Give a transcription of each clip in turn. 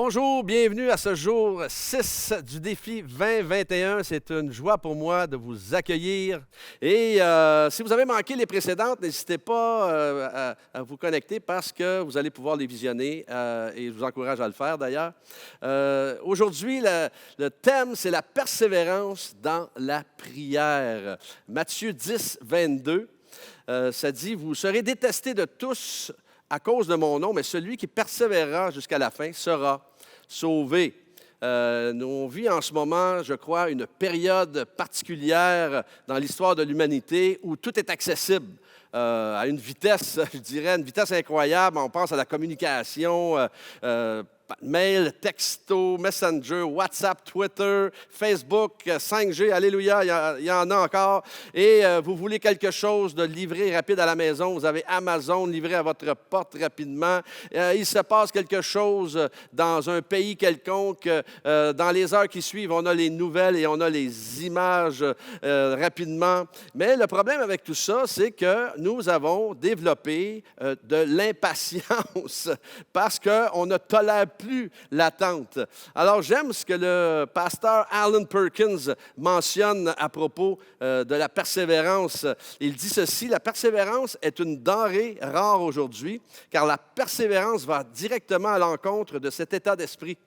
Bonjour, bienvenue à ce jour 6 du défi 2021. C'est une joie pour moi de vous accueillir. Et si vous avez manqué les précédentes, n'hésitez pas à vous connecter parce que vous allez pouvoir les visionner et je vous encourage à le faire d'ailleurs. Aujourd'hui, le thème, c'est la persévérance dans la prière. Matthieu 10, 22, ça dit « Vous serez détestés de tous à cause de mon nom, mais celui qui persévérera jusqu'à la fin sera sauvé. » On vit en ce moment, je crois, une période particulière dans l'histoire de l'humanité où tout est accessible à une vitesse, je dirais, une vitesse incroyable. On pense à la communication, mail, texto, Messenger, WhatsApp, Twitter, Facebook, 5G, alléluia, il y en a encore. Et vous voulez quelque chose de livré rapide à la maison, vous avez Amazon livré à votre porte rapidement. Il se passe quelque chose dans un pays quelconque. Dans les heures qui suivent, on a les nouvelles et on a les images rapidement. Mais le problème avec tout ça, c'est que nous avons développé de l'impatience parce qu'on ne tolère plus l'attente. Alors, j'aime ce que le pasteur Alan Perkins mentionne à propos de la persévérance. Il dit ceci: « La persévérance est une denrée rare aujourd'hui, car la persévérance va directement à l'encontre de cet état d'esprit.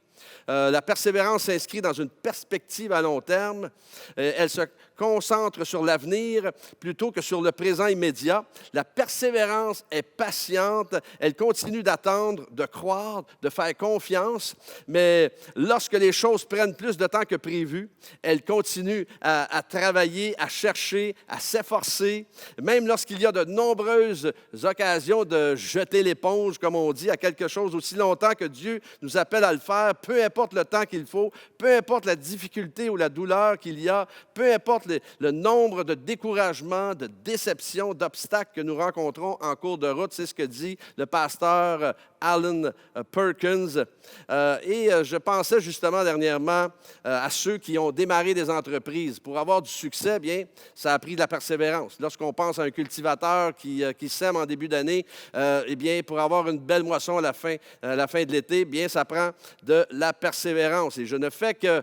La persévérance s'inscrit dans une perspective à long terme. Elle se concentre sur l'avenir plutôt que sur le présent immédiat. La persévérance est patiente. Elle continue d'attendre, de croire, de faire confiance. Mais lorsque les choses prennent plus de temps que prévu, elle continue à travailler, à chercher, à s'efforcer. Même lorsqu'il y a de nombreuses occasions de jeter l'éponge, comme on dit, à quelque chose aussi longtemps que Dieu nous appelle à le faire, peu importe le temps qu'il faut, peu importe la difficulté ou la douleur qu'il y a, peu importe le nombre de découragements, de déceptions, d'obstacles que nous rencontrons en cours de route. » C'est ce que dit le pasteur Alan Perkins. Je pensais justement dernièrement à ceux qui ont démarré des entreprises. Pour avoir du succès, bien, ça a pris de la persévérance. Lorsqu'on pense à un cultivateur qui sème en début d'année, eh bien, pour avoir une belle moisson à la fin de l'été, bien, ça prend de la persévérance. Et je ne fais que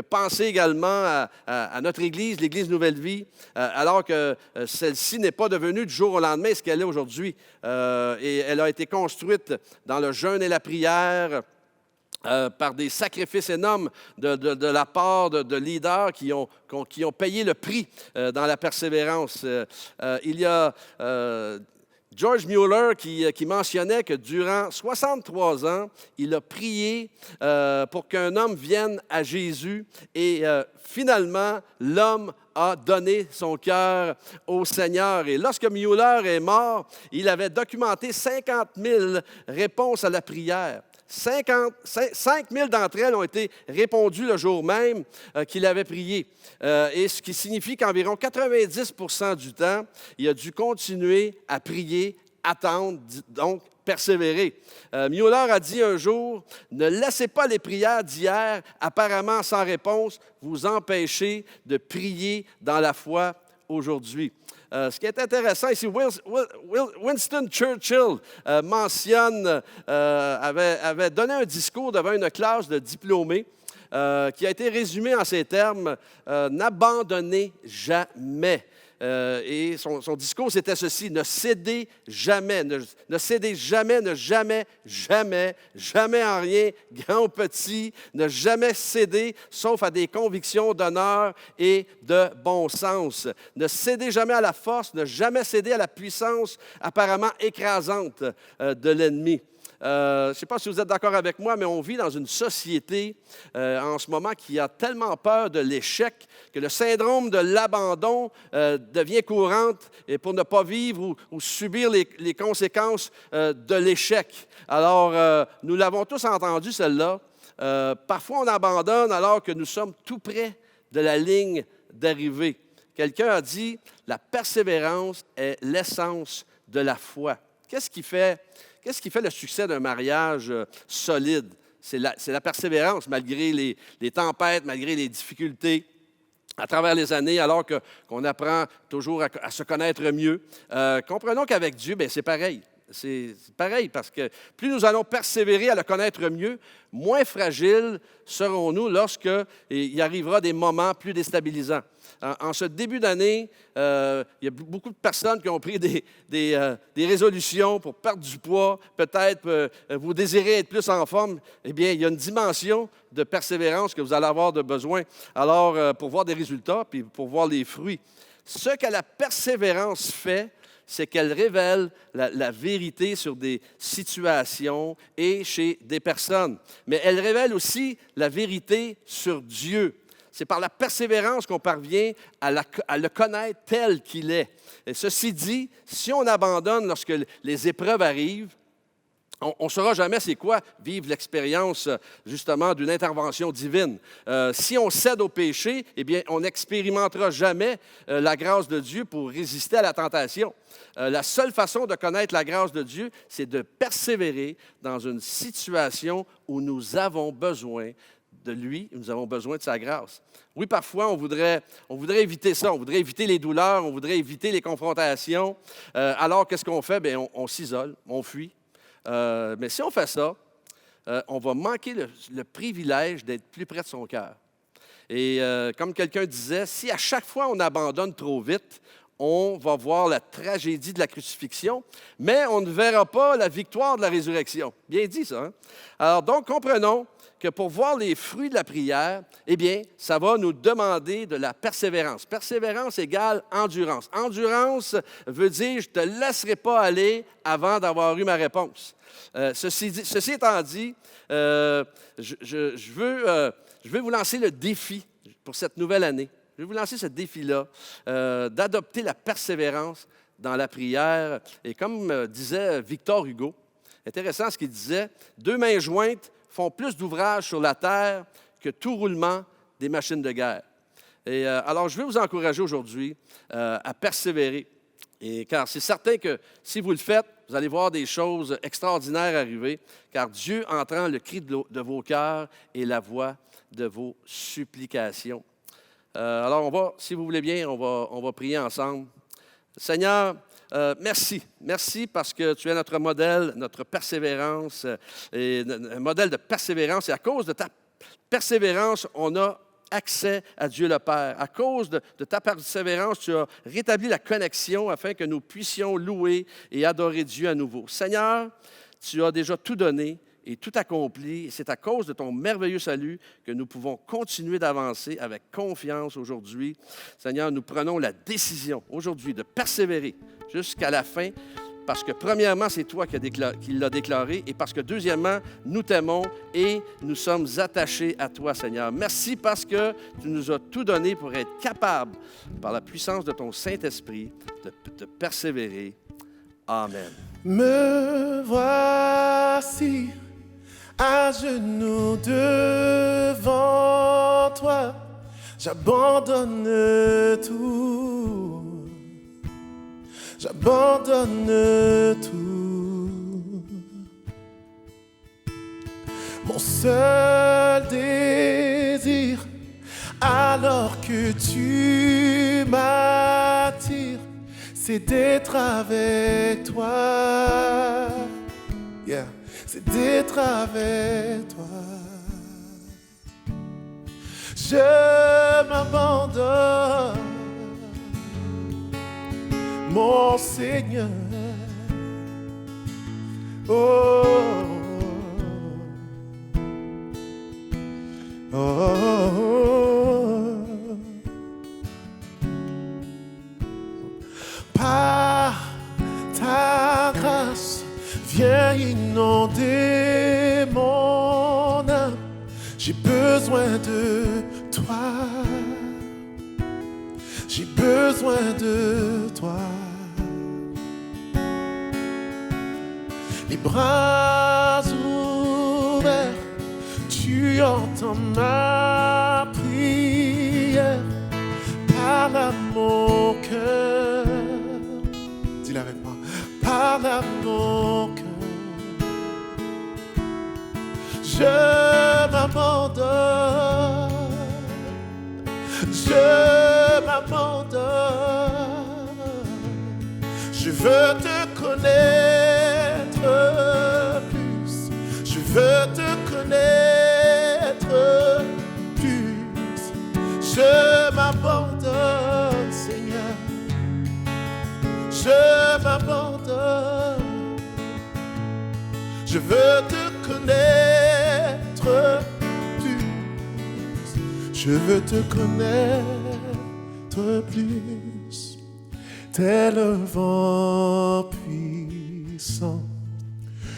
penser également à notre Église, l'Église Nouvelle Vie, alors que celle-ci n'est pas devenue du jour au lendemain ce qu'elle est aujourd'hui. Et elle a été construite dans le jeûne et la prière, par des sacrifices énormes de la part de leaders qui ont payé le prix dans la persévérance. Il y a George Mueller qui mentionnait que durant 63 ans, il a prié pour qu'un homme vienne à Jésus et finalement, l'homme a donné son cœur au Seigneur. Et lorsque Mueller est mort, il avait documenté 50 000 réponses à la prière. 5 000 d'entre elles ont été répondues le jour même qu'il avait prié. Et ce qui signifie qu'environ 90 % du temps, il a dû continuer à prier, attendre, donc persévérer. Mueller a dit un jour: « Ne laissez pas les prières d'hier, apparemment sans réponse, vous empêcher de prier dans la foi aujourd'hui. » Ce qui est intéressant ici, Winston Churchill avait donné un discours devant une classe de diplômés qui a été résumé en ces termes: « N'abandonnez jamais. » Et son discours, c'était ceci: « Ne cédez jamais, ne cédez jamais, ne jamais, jamais, jamais en rien, grand ou petit, ne jamais céder, sauf à des convictions d'honneur et de bon sens. Ne cédez jamais à la force, ne jamais céder à la puissance apparemment écrasante de l'ennemi. » Je ne sais pas si vous êtes d'accord avec moi, mais on vit dans une société en ce moment qui a tellement peur de l'échec que le syndrome de l'abandon devient courante et pour ne pas vivre ou subir les conséquences de l'échec. Alors, nous l'avons tous entendu, celle-là. Parfois, on abandonne alors que nous sommes tout près de la ligne d'arrivée. Quelqu'un a dit: « La persévérance est l'essence de la foi. » Qu'est-ce qui fait le succès d'un mariage solide? C'est la persévérance, malgré les tempêtes, malgré les difficultés, à travers les années, alors qu'on apprend toujours à se connaître mieux. Comprenons qu'avec Dieu, bien, c'est pareil. C'est pareil, parce que plus nous allons persévérer à le connaître mieux, moins fragiles serons-nous lorsqu'il arrivera des moments plus déstabilisants. En ce début d'année, il y a beaucoup de personnes qui ont pris des résolutions pour perdre du poids, peut-être vous désirez être plus en forme. Eh bien, il y a une dimension de persévérance que vous allez avoir de besoin. Alors, pour voir des résultats, puis pour voir les fruits. Ce que la persévérance fait, c'est qu'elle révèle la vérité sur des situations et chez des personnes. Mais elle révèle aussi la vérité sur Dieu. C'est par la persévérance qu'on parvient à le connaître tel qu'il est. Et ceci dit, si on abandonne lorsque les épreuves arrivent, on ne saura jamais c'est quoi vivre l'expérience, justement, d'une intervention divine. Si on cède au péché, eh bien, on n'expérimentera jamais la grâce de Dieu pour résister à la tentation. La seule façon de connaître la grâce de Dieu, c'est de persévérer dans une situation où nous avons besoin de lui, nous avons besoin de sa grâce. Oui, parfois, on voudrait éviter ça, on voudrait éviter les douleurs, on voudrait éviter les confrontations. Alors, qu'est-ce qu'on fait? Bien, on s'isole, on fuit. Mais si on fait ça, on va manquer le privilège d'être plus près de son cœur. Et comme quelqu'un disait, si à chaque fois on abandonne trop vite, on va voir la tragédie de la crucifixion, mais on ne verra pas la victoire de la résurrection. Bien dit, ça. Hein? Alors donc, comprenons que pour voir les fruits de la prière, eh bien, ça va nous demander de la persévérance. Persévérance égale endurance. Endurance veut dire, je ne te laisserai pas aller avant d'avoir eu ma réponse. Ceci étant dit, je veux vous lancer le défi pour cette nouvelle année. Je vais vous lancer ce défi-là, d'adopter la persévérance dans la prière. Et comme disait Victor Hugo, intéressant ce qu'il disait, « Deux mains jointes font plus d'ouvrage sur la terre que tout roulement des machines de guerre. » Et alors, je vais vous encourager aujourd'hui à persévérer. Et car c'est certain que si vous le faites, vous allez voir des choses extraordinaires arriver, car Dieu entend le cri de vos cœurs et la voix de vos supplications. Alors, si vous voulez bien, on va prier ensemble. Seigneur, merci. Merci parce que tu es notre modèle, notre persévérance, et un modèle de persévérance. Et à cause de ta persévérance, on a accès à Dieu le Père. À cause de ta persévérance, tu as rétabli la connexion afin que nous puissions louer et adorer Dieu à nouveau. Seigneur, tu as déjà tout donné et tout accompli. Et c'est à cause de ton merveilleux salut que nous pouvons continuer d'avancer avec confiance aujourd'hui. Seigneur, nous prenons la décision aujourd'hui de persévérer jusqu'à la fin parce que premièrement, c'est toi qui l'as déclaré et parce que deuxièmement, nous t'aimons et nous sommes attachés à toi, Seigneur. Merci parce que tu nous as tout donné pour être capable, par la puissance de ton Saint-Esprit, de persévérer. Amen. Me voici à genoux devant toi, j'abandonne tout. J'abandonne tout. Mon seul désir, alors que tu m'attires, c'est d'être avec toi. Yeah. C'est d'être avec toi. Je m'abandonne, mon Seigneur. Oh, oh, oh, oh. Par ta grâce, viens inonder mon âme. J'ai besoin de toi. J'ai besoin de toi. Les bras ouverts, tu entends ma prière. Parle à mon cœur. Dis-le avec moi. Parle à mon cœur. Je m'abandonne. Je m'abandonne. Je veux te connaître. Je m'abandonne, Seigneur. Je m'abandonne. Je veux te connaître plus. Je veux te connaître plus. Tel un vent puissant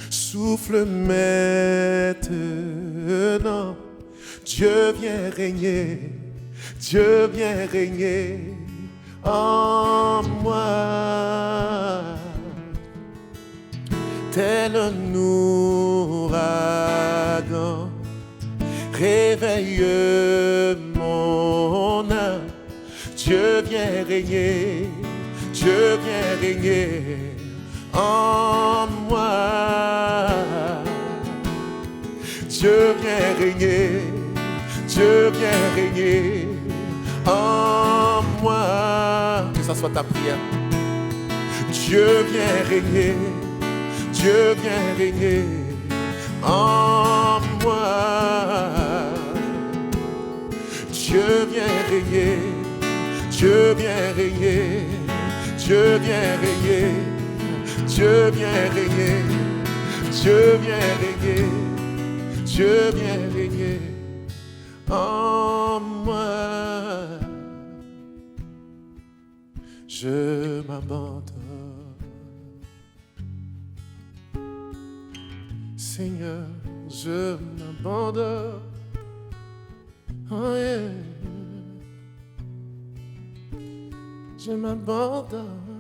souffle maintenant. Dieu vient régner. Dieu vient régner en moi. Tel un ouragan, réveille mon âme. Dieu vient régner, Dieu vient régner en moi. Dieu vient régner, Dieu vient régner en moi. Que ça soit ta prière. Dieu vient régner, Dieu vient régner en moi. Dieu vient régner, Dieu vient régner, Dieu vient régner, Dieu vient régner, Dieu vient régner, Dieu vient régner en moi. Je m'abandonne. Seigneur, je m'abandonne. Oh yeah. Je m'abandonne.